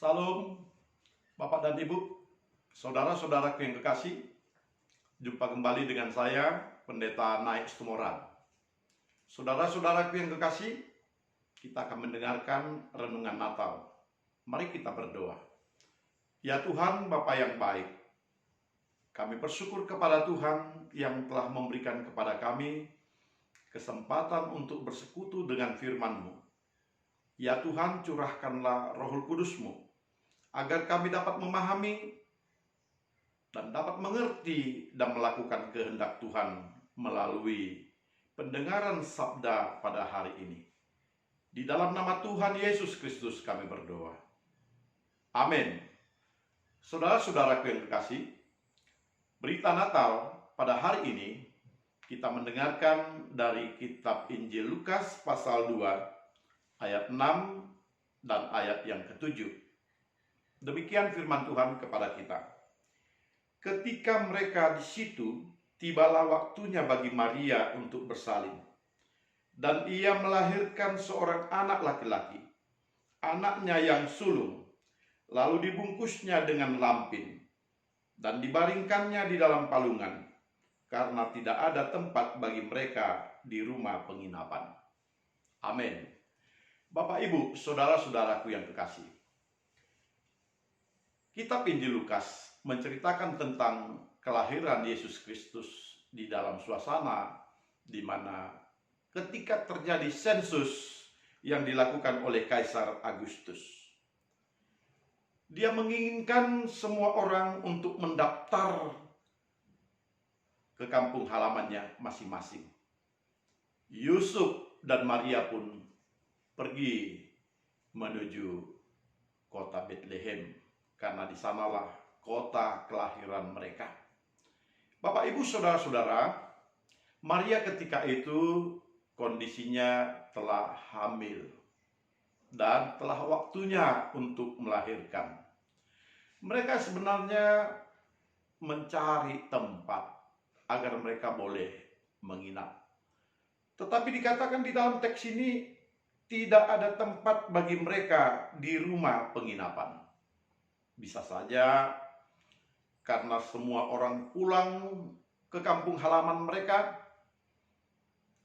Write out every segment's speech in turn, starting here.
Salam Bapak dan Ibu, saudara-saudaraku yang kekasih. Jumpa kembali dengan saya, Pendeta Naik Tumoran. Saudara-saudaraku yang kekasih, kita akan mendengarkan renungan Natal. Mari kita berdoa. Ya Tuhan, Bapa yang baik, kami bersyukur kepada Tuhan yang telah memberikan kepada kami kesempatan untuk bersekutu dengan firman-Mu. Ya Tuhan, curahkanlah Roh Kudus-Mu, agar kami dapat memahami dan dapat mengerti dan melakukan kehendak Tuhan melalui pendengaran sabda pada hari ini. Di dalam nama Tuhan Yesus Kristus kami berdoa. Amin. Saudara-saudaraku yang kekasih, berita Natal pada hari ini kita mendengarkan dari kitab Injil Lukas pasal 2 ayat 6 dan ayat yang ke-7. Demikian firman Tuhan kepada kita. Ketika mereka di situ, tibalah waktunya bagi Maria untuk bersalin. Dan ia melahirkan seorang anak laki-laki, anaknya yang sulung, lalu dibungkusnya dengan lampin, dan dibaringkannya di dalam palungan, karena tidak ada tempat bagi mereka di rumah penginapan. Amin. Bapak, Ibu, saudara-saudaraku yang kekasih, kitab Injil Lukas menceritakan tentang kelahiran Yesus Kristus di dalam suasana di mana ketika terjadi sensus yang dilakukan oleh Kaisar Agustus, dia menginginkan semua orang untuk mendaftar ke kampung halamannya masing-masing. Yusuf dan Maria pun pergi menuju kota Bethlehem, karena di sanalah kota kelahiran mereka. Bapak, Ibu, saudara-saudara, Maria ketika itu kondisinya telah hamil dan telah waktunya untuk melahirkan. Mereka sebenarnya mencari tempat agar mereka boleh menginap. Tetapi dikatakan di dalam teks ini tidak ada tempat bagi mereka di rumah penginapan. Bisa saja karena semua orang pulang ke kampung halaman mereka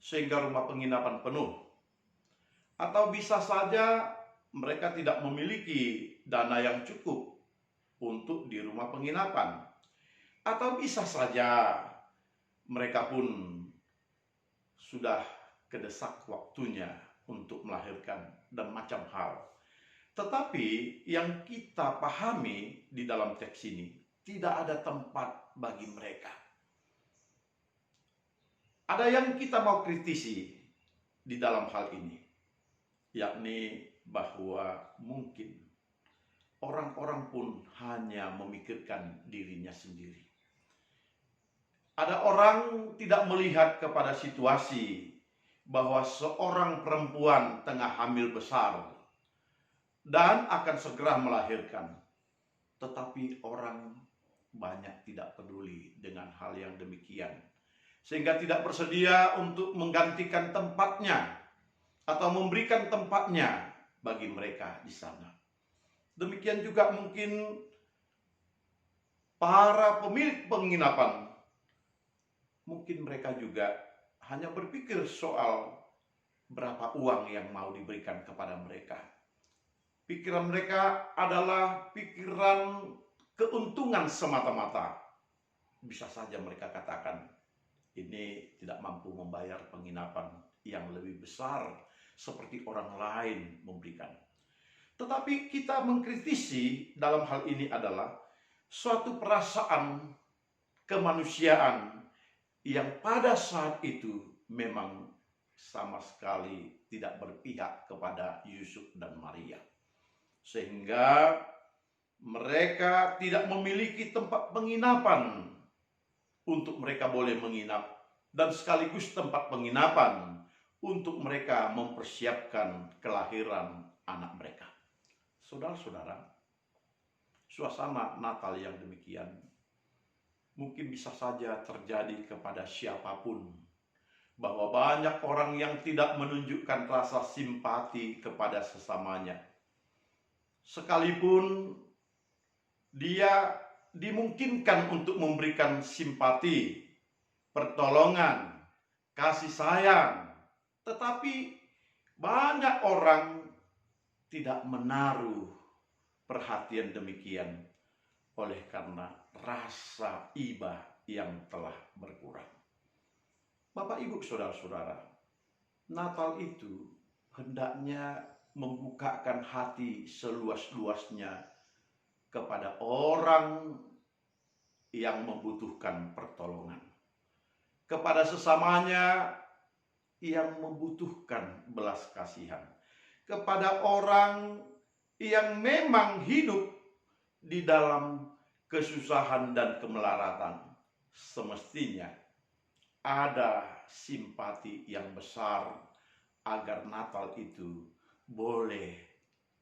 sehingga rumah penginapan penuh. Atau bisa saja mereka tidak memiliki dana yang cukup untuk di rumah penginapan. Atau bisa saja mereka pun sudah kedesak waktunya untuk melahirkan dan macam hal. Tetapi yang kita pahami di dalam teks ini, tidak ada tempat bagi mereka. Ada yang kita mau kritisi di dalam hal ini, yakni bahwa mungkin orang-orang pun hanya memikirkan dirinya sendiri. Ada orang tidak melihat kepada situasi bahwa seorang perempuan tengah hamil besar dan akan segera melahirkan. Tetapi orang banyak tidak peduli dengan hal yang demikian, sehingga tidak bersedia untuk menggantikan tempatnya atau memberikan tempatnya bagi mereka di sana. Demikian juga mungkin para pemilik penginapan, mungkin mereka juga hanya berpikir soal berapa uang yang mau diberikan kepada mereka. Pikiran mereka adalah pikiran keuntungan semata-mata. Bisa saja mereka katakan, ini tidak mampu membayar penginapan yang lebih besar seperti orang lain memberikan. Tetapi kita mengkritisi dalam hal ini adalah suatu perasaan kemanusiaan yang pada saat itu memang sama sekali tidak berpihak kepada Yusuf dan Maria. Sehingga mereka tidak memiliki tempat penginapan untuk mereka boleh menginap, dan sekaligus tempat penginapan untuk mereka mempersiapkan kelahiran anak mereka. Saudara-saudara, suasana Natal yang demikian mungkin bisa saja terjadi kepada siapapun, bahwa banyak orang yang tidak menunjukkan rasa simpati kepada sesamanya. sekalipun dia dimungkinkan untuk memberikan simpati, pertolongan, kasih sayang, tetapi banyak orang tidak menaruh perhatian demikian oleh karena rasa iba yang telah berkurang. Bapak, Ibu, saudara-saudara, Natal itu hendaknya membukakan hati seluas-luasnya kepada orang yang membutuhkan pertolongan, kepada sesamanya yang membutuhkan belas kasihan, kepada orang yang memang hidup di dalam kesusahan dan kemelaratan. Semestinya ada simpati yang besar agar Natal itu boleh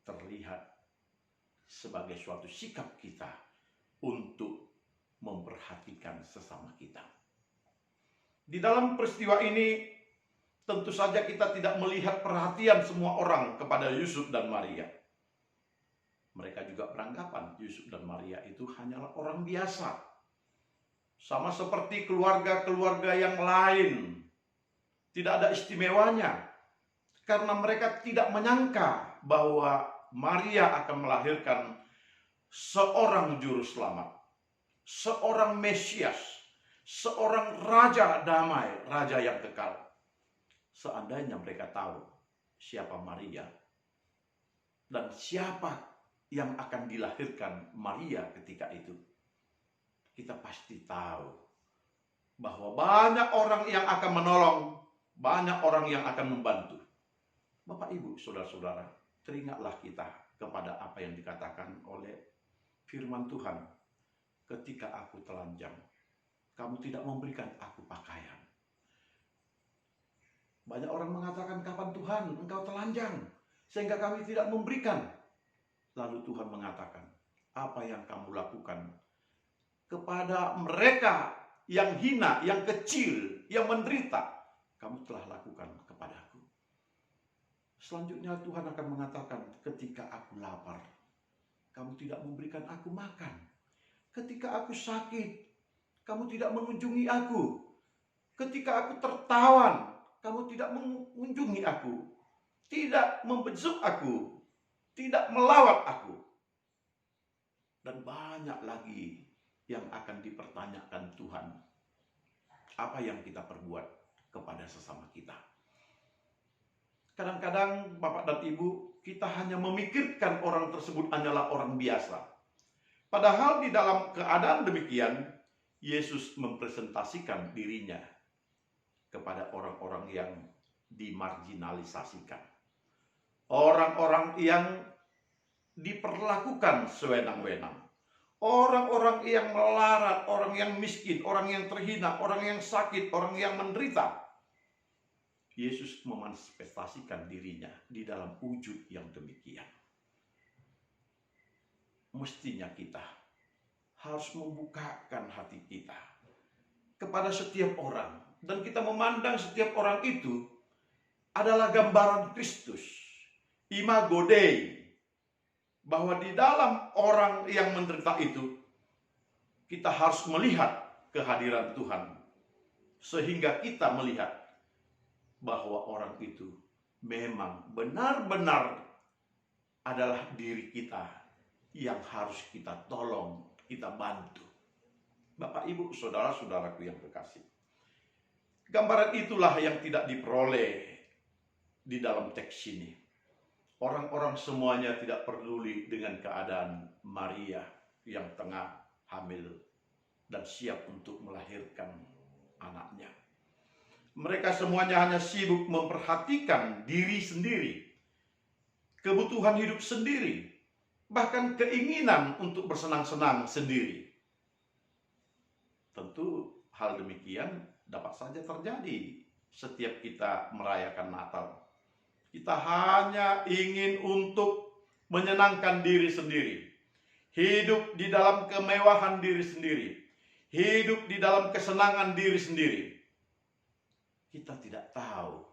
terlihat sebagai suatu sikap kita untuk memperhatikan sesama kita. Di dalam peristiwa ini tentu saja kita tidak melihat perhatian semua orang kepada Yusuf dan Maria. Mereka juga beranggapan Yusuf dan Maria itu hanyalah orang biasa, sama seperti keluarga-keluarga yang lain. Tidak ada istimewanya, karena mereka tidak menyangka bahwa Maria akan melahirkan seorang juru selamat, seorang Mesias, seorang raja damai, raja yang kekal. Seandainya mereka tahu siapa Maria dan siapa yang akan dilahirkan Maria ketika itu, kita pasti tahu bahwa banyak orang yang akan menolong, banyak orang yang akan membantu. Bapak, Ibu, saudara-saudara, teringatlah kita kepada apa yang dikatakan oleh firman Tuhan. Ketika aku telanjang, kamu tidak memberikan aku pakaian. Banyak orang mengatakan, kapan Tuhan engkau telanjang sehingga kami tidak memberikan. Lalu Tuhan mengatakan, apa yang kamu lakukan kepada mereka yang hina, yang kecil, yang menderita, kamu telah lakukan kepadaku. Selanjutnya Tuhan akan mengatakan, ketika aku lapar, kamu tidak memberikan aku makan. Ketika aku sakit, kamu tidak mengunjungi aku. Ketika aku tertawan, kamu tidak mengunjungi aku. Tidak membesuk aku. Tidak melawat aku. Dan banyak lagi yang akan dipertanyakan Tuhan. Apa yang kita perbuat kepada sesama kita. Kadang-kadang Bapak dan Ibu, kita hanya memikirkan orang tersebut hanyalah orang biasa. Padahal di dalam keadaan demikian, Yesus mempresentasikan dirinya kepada orang-orang yang dimarginalisasikan. Orang-orang yang diperlakukan sewenang-wenang. Orang-orang yang melarat, orang yang miskin, orang yang terhina, orang yang sakit, orang yang menderita. Yesus memanifestasikan dirinya di dalam wujud yang demikian. Mestinya kita harus membukakan hati kita kepada setiap orang. Dan kita memandang setiap orang itu adalah gambaran Kristus. Imago Dei. Bahwa di dalam orang yang menderita itu, kita harus melihat kehadiran Tuhan. Sehingga kita melihat bahwa orang itu memang benar-benar adalah diri kita yang harus kita tolong, kita bantu. Bapak, Ibu, saudara-saudaraku yang kekasih. Gambaran itulah yang tidak diperoleh di dalam teks ini. Orang-orang semuanya tidak peduli dengan keadaan Maria yang tengah hamil dan siap untuk melahirkan anaknya. Mereka semuanya hanya sibuk memperhatikan diri sendiri, kebutuhan hidup sendiri, bahkan keinginan untuk bersenang-senang sendiri. Tentu hal demikian dapat saja terjadi setiap kita merayakan Natal. Kita hanya ingin untuk menyenangkan diri sendiri, hidup di dalam kemewahan diri sendiri, hidup di dalam kesenangan diri sendiri. Kita tidak tahu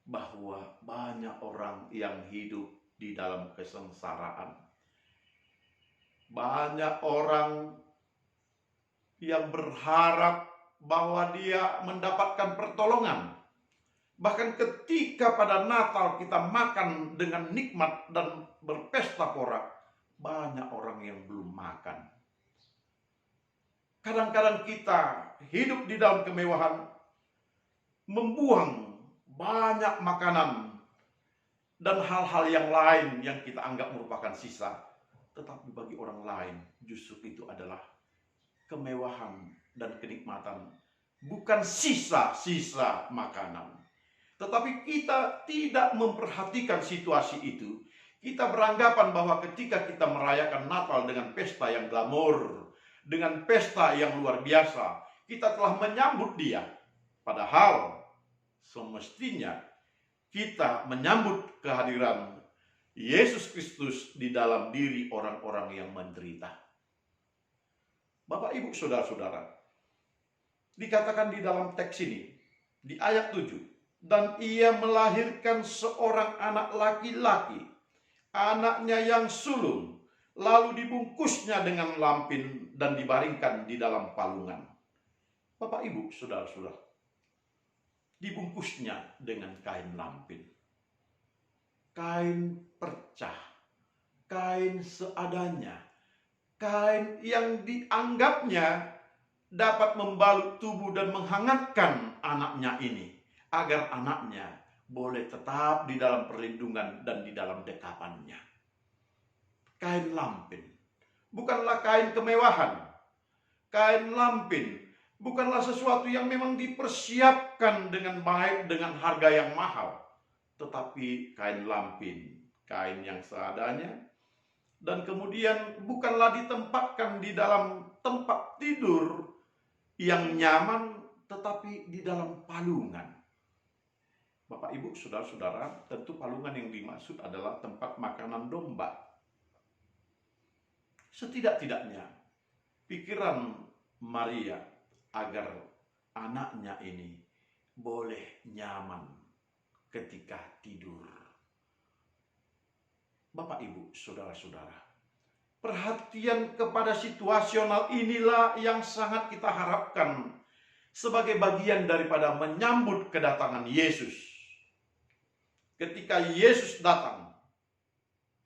bahwa banyak orang yang hidup di dalam kesengsaraan, Banyak orang yang berharap bahwa dia mendapatkan pertolongan. Bahkan ketika pada Natal kita makan dengan nikmat dan berpesta pora, banyak orang yang belum makan. Kadang-kadang kita hidup di dalam kemewahan, membuang banyak makanan dan hal-hal yang lain yang kita anggap merupakan sisa. Tetapi bagi orang lain justru itu adalah kemewahan dan kenikmatan, bukan sisa-sisa makanan. Tetapi kita tidak memperhatikan situasi itu. Kita beranggapan bahwa ketika kita merayakan Natal dengan pesta yang glamor, dengan pesta yang luar biasa, kita telah menyambut dia. Padahal semestinya kita menyambut kehadiran Yesus Kristus di dalam diri orang-orang yang menderita. Bapak, Ibu, Saudara-saudara, dikatakan di dalam teks ini, di ayat 7, dan ia melahirkan seorang anak laki-laki, anaknya yang sulung, lalu dibungkusnya dengan lampin dan dibaringkan di dalam palungan. Bapak, Ibu, Saudara-saudara, dibungkusnya dengan kain lampin, kain percah, kain seadanya, kain yang dianggapnya dapat membalut tubuh dan menghangatkan anaknya ini, agar anaknya boleh tetap di dalam perlindungan dan di dalam dekapannya. Kain lampin bukanlah kain kemewahan. Kain lampin bukanlah sesuatu yang memang dipersiapkan dengan baik, dengan harga yang mahal. Tetapi kain lampin, kain yang seadanya, dan kemudian bukanlah ditempatkan di dalam tempat tidur yang nyaman, tetapi di dalam palungan. Bapak, Ibu, Saudara-saudara, tentu palungan yang dimaksud adalah tempat makanan domba. Setidak-tidaknya pikiran Maria agar anaknya ini boleh nyaman ketika tidur. Bapak, Ibu, Saudara-saudara, perhatian kepada situasional inilah yang sangat kita harapkan sebagai bagian daripada menyambut kedatangan Yesus. Ketika Yesus datang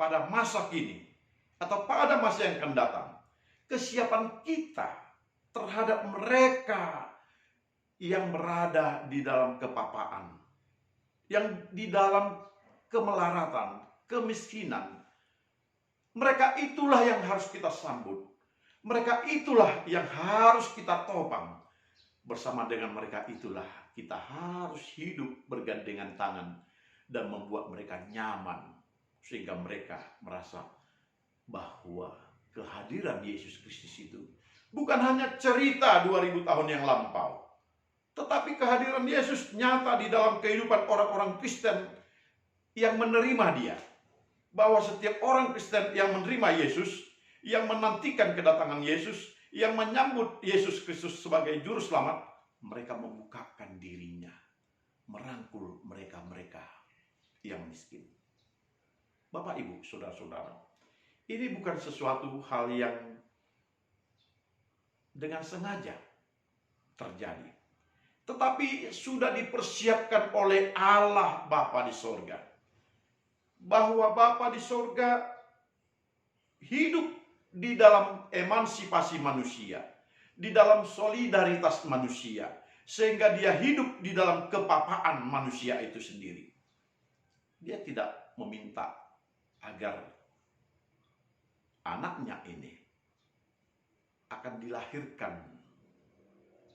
pada masa kini atau pada masa yang akan datang, kesiapan kita terhadap mereka yang berada di dalam kepapaan, yang di dalam kemelaratan, kemiskinan, mereka itulah yang harus kita sambut. Mereka itulah yang harus kita topang. Bersama dengan mereka itulah kita harus hidup bergandengan tangan dan membuat mereka nyaman, sehingga mereka merasa bahwa kehadiran Yesus Kristus itu bukan hanya cerita 2000 tahun yang lampau, tetapi kehadiran Yesus nyata di dalam kehidupan orang-orang Kristen yang menerima dia. Bahwa setiap orang Kristen yang menerima Yesus, yang menantikan kedatangan Yesus, yang menyambut Yesus Kristus sebagai juru selamat, mereka membukakan dirinya, merangkul mereka-mereka yang miskin. Bapak, Ibu, Saudara-saudara, ini bukan sesuatu hal yang dengan sengaja terjadi, tetapi sudah dipersiapkan oleh Allah Bapa di sorga. Bahwa Bapa di sorga hidup di dalam emansipasi manusia, di dalam solidaritas manusia, sehingga dia hidup di dalam kepapaan manusia itu sendiri. Dia tidak meminta agar anaknya ini akan dilahirkan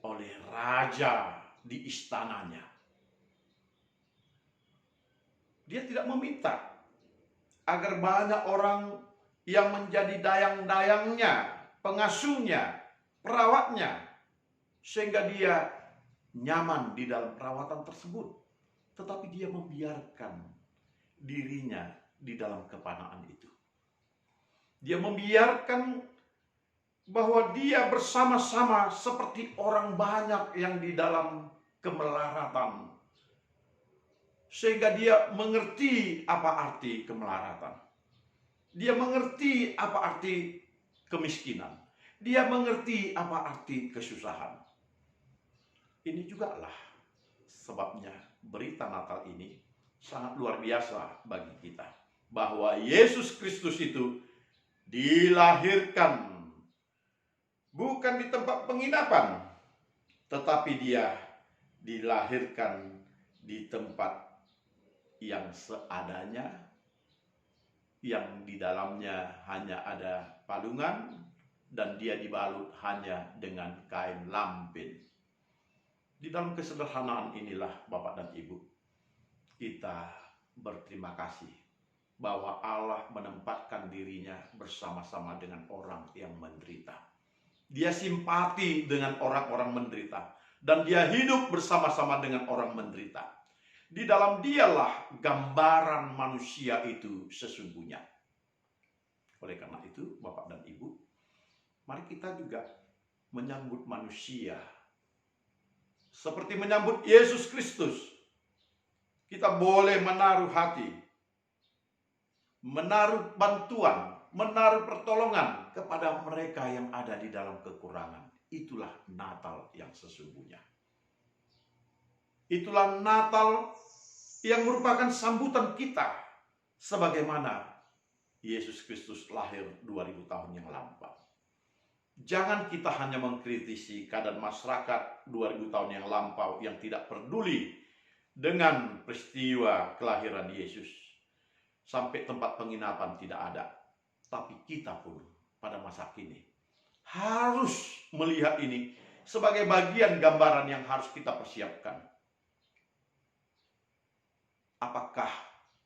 oleh raja di istananya. Dia tidak meminta agar banyak orang yang menjadi dayang-dayangnya, pengasuhnya, perawatnya, sehingga dia nyaman di dalam perawatan tersebut. Tetapi dia membiarkan dirinya di dalam kepanaan itu. Dia membiarkan bahwa dia bersama-sama seperti orang banyak yang di dalam kemelaratan, sehingga dia mengerti apa arti kemelaratan. Dia mengerti apa arti kemiskinan. Dia mengerti apa arti kesusahan. Ini juga lah sebabnya berita Natal ini sangat luar biasa bagi kita. Bahwa Yesus Kristus itu dilahirkan bukan di tempat penginapan, tetapi dia dilahirkan di tempat yang seadanya, yang di dalamnya hanya ada palungan, dan dia dibalut hanya dengan kain lampin. Di dalam kesederhanaan inilah Bapak dan Ibu, kita berterima kasih bahwa Allah menempatkan dirinya bersama-sama dengan orang yang menderita. Dia simpati dengan orang-orang menderita, dan dia hidup bersama-sama dengan orang menderita. Di dalam dialah gambaran manusia itu sesungguhnya. Oleh karena itu, Bapak dan Ibu, mari kita juga menyambut manusia seperti menyambut Yesus Kristus. Kita boleh menaruh hati, menaruh bantuan, menaruh pertolongan kepada mereka yang ada di dalam kekurangan. Itulah Natal yang sesungguhnya. Itulah Natal yang merupakan sambutan kita sebagaimana Yesus Kristus lahir 2000 tahun yang lampau. Jangan kita hanya mengkritisi keadaan masyarakat 2000 tahun yang lampau yang tidak peduli dengan peristiwa kelahiran Yesus. Sampai tempat penginapan tidak ada. Tapi kita pun pada masa kini harus melihat ini sebagai bagian gambaran yang harus kita persiapkan. Apakah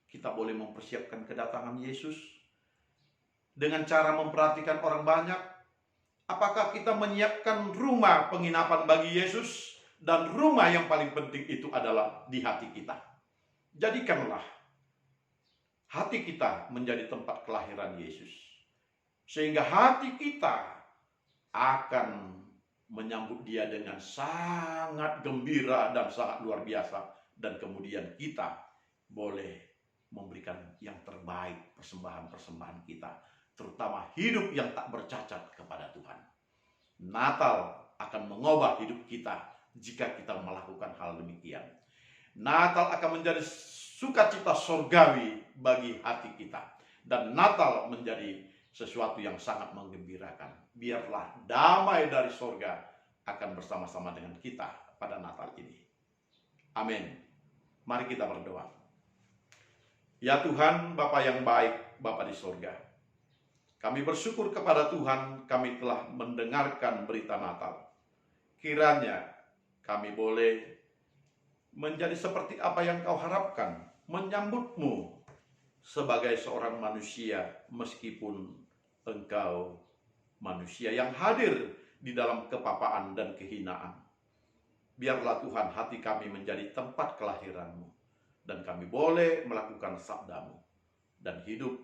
kita boleh mempersiapkan kedatangan Yesus dengan cara memperhatikan orang banyak? Apakah kita menyiapkan rumah penginapan bagi Yesus? Dan rumah yang paling penting itu adalah di hati kita. Jadikanlah hati kita menjadi tempat kelahiran Yesus. Sehingga hati kita akan menyambut dia dengan sangat gembira dan sangat luar biasa. Dan kemudian kita boleh memberikan yang terbaik, persembahan-persembahan kita. Terutama hidup yang tak bercacat kepada Tuhan. Natal akan mengubah hidup kita jika kita melakukan hal demikian. Natal akan menjadi sukacita surgawi bagi hati kita. Dan Natal menjadi sesuatu yang sangat menggembirakan. Biarlah damai dari surga akan bersama-sama dengan kita pada Natal ini. Amin. Mari kita berdoa. Ya Tuhan, Bapa yang baik, Bapa di surga. Kami bersyukur kepada Tuhan, kami telah mendengarkan berita Natal. Kiranya kami boleh menjadi seperti apa yang Kau harapkan, menyambut-Mu sebagai seorang manusia, meskipun Engkau manusia yang hadir di dalam kepapaan dan kehinaan. Biarlah Tuhan hati kami menjadi tempat kelahiran-Mu, dan kami boleh melakukan sabda-Mu dan hidup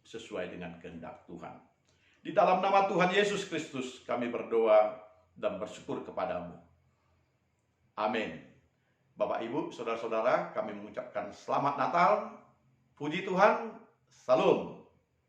sesuai dengan kehendak Tuhan. Di dalam nama Tuhan Yesus Kristus kami berdoa dan bersyukur kepadamu. Amin. Bapak, Ibu, Saudara-saudara, kami mengucapkan selamat Natal. Puji Tuhan. Salam.